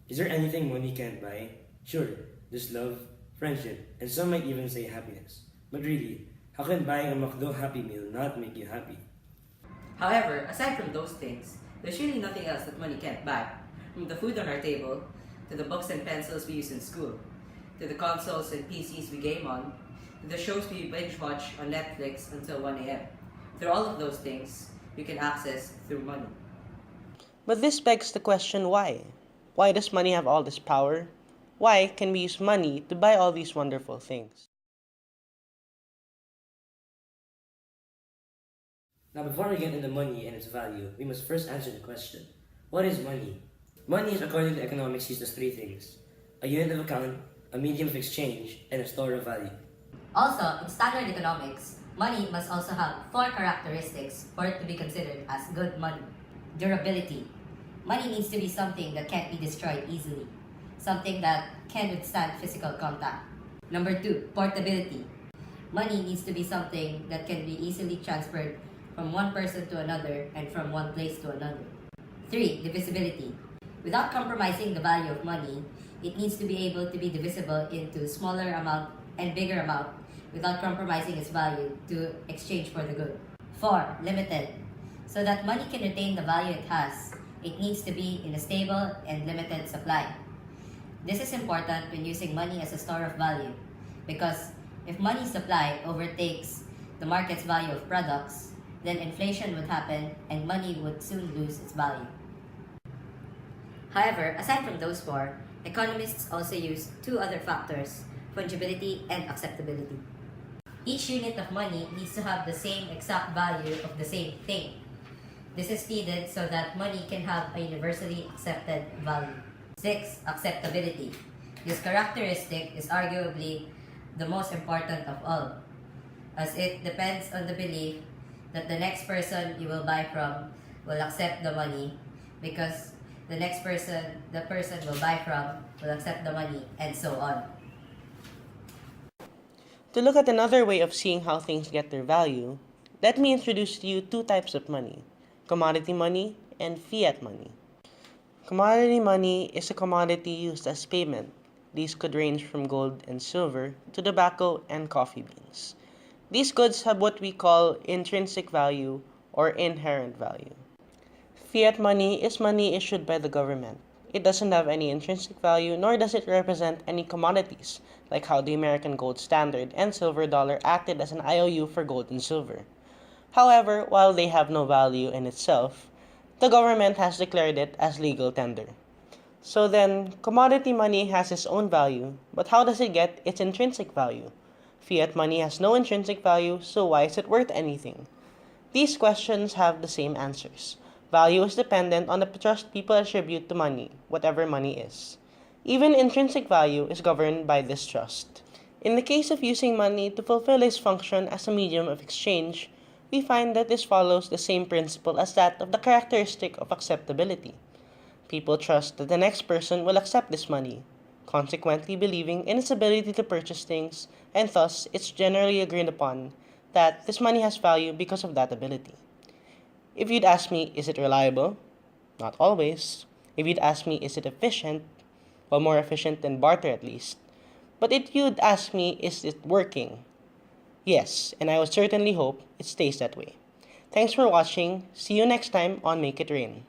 Is there anything money can't buy? Sure, there's love, friendship, and some might even say happiness. But really, how can buying a McDo Happy Meal not make you happy? However, aside from those things, there's really nothing else that money can't buy. From the food on our table, to the books and pencils we use in school, to the consoles and PCs we game on, to the shows we binge watch on Netflix until 1 a.m. Through all of those things, we can access through money. But this begs the question why? Why does money have all this power? Why can we use money to buy all these wonderful things? Now, before we get into money and its value, we must first answer the question: what is money? Money is, according to economics, used as three things: a unit of account, a medium of exchange, and a store of value. Also, in standard economics, money must also have four characteristics for it to be considered as good money. Durability. Money needs to be something that can't be destroyed easily, something that can withstand physical contact. Number two, portability. Money needs to be something that can be easily transferred from one person to another and from one place to another. Three, divisibility. Without compromising the value of money, it needs to be able to be divisible into smaller amount and bigger amount without compromising its value to exchange for the good. Four, limited. So that money can retain the value it has, it needs to be in a stable and limited supply. This is important when using money as a store of value because if money supply overtakes the market's value of products, then inflation would happen and money would soon lose its value. However, aside from those four, economists also use two other factors: fungibility and acceptability. Each unit of money needs to have the same exact value of the same thing. This is needed so that money can have a universally accepted value. 6. Acceptability. This characteristic is arguably the most important of all, as it depends on the belief that the next person you will buy from will accept the money because the person will buy from will accept the money, and so on. To look at another way of seeing how things get their value, let me introduce to you two types of money: commodity money and fiat money. Commodity money is a commodity used as payment. These could range from gold and silver to tobacco and coffee beans. These goods have what we call intrinsic value or inherent value. Fiat money is money issued by the government. It doesn't have any intrinsic value, nor does it represent any commodities, like how the American gold standard and silver dollar acted as an IOU for gold and silver. However, while they have no value in itself, the government has declared it as legal tender. So then, commodity money has its own value, but how does it get its intrinsic value? Fiat money has no intrinsic value, so why is it worth anything? These questions have the same answers. Value is dependent on the trust people attribute to money, whatever money is. Even intrinsic value is governed by this trust. In the case of using money to fulfill its function as a medium of exchange, we find that this follows the same principle as that of the characteristic of acceptability. People trust that the next person will accept this money, consequently believing in its ability to purchase things, and thus it's generally agreed upon that this money has value because of that ability. If you'd ask me, is it reliable? Not always. If you'd ask me, is it efficient? Well, more efficient than barter at least. But if you'd ask me, is it working? Yes, and I would certainly hope it stays that way. Thanks for watching. See you next time on Make It Rain.